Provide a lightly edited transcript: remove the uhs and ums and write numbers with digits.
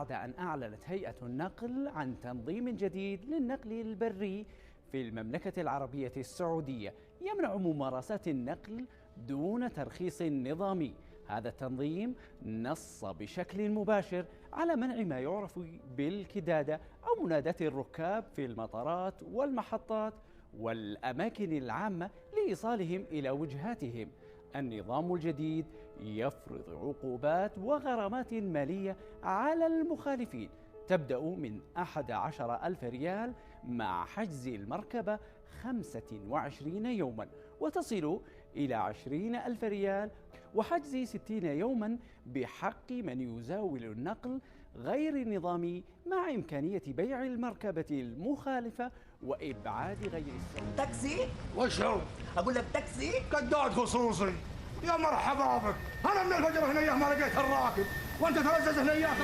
بعد أن أعلنت هيئة النقل عن تنظيم جديد للنقل البري في المملكة العربية السعودية يمنع ممارسات النقل دون ترخيص نظامي. هذا التنظيم نص بشكل مباشر على منع ما يعرف بالكدادة أو مناداة الركاب في المطارات والمحطات والأماكن العامة لإيصالهم إلى وجهاتهم. النظام الجديد يفرض عقوبات وغرامات مالية على المخالفين تبدأ من 11,000 ريال مع حجز المركبة 25 يوما، وتصل إلى 20,000 ريال وحجز 60 يوما بحق من يزاول النقل غير النظامي، مع إمكانية بيع المركبة المخالفة وإبعاد غير السائق. تاكسي؟ وش هو؟ أقول لك تاكسي؟ قداد خصوصي. يا مرحبا بك، أنا من الفجر هنا ما لقيت الراكب وأنت تلزز هنياك.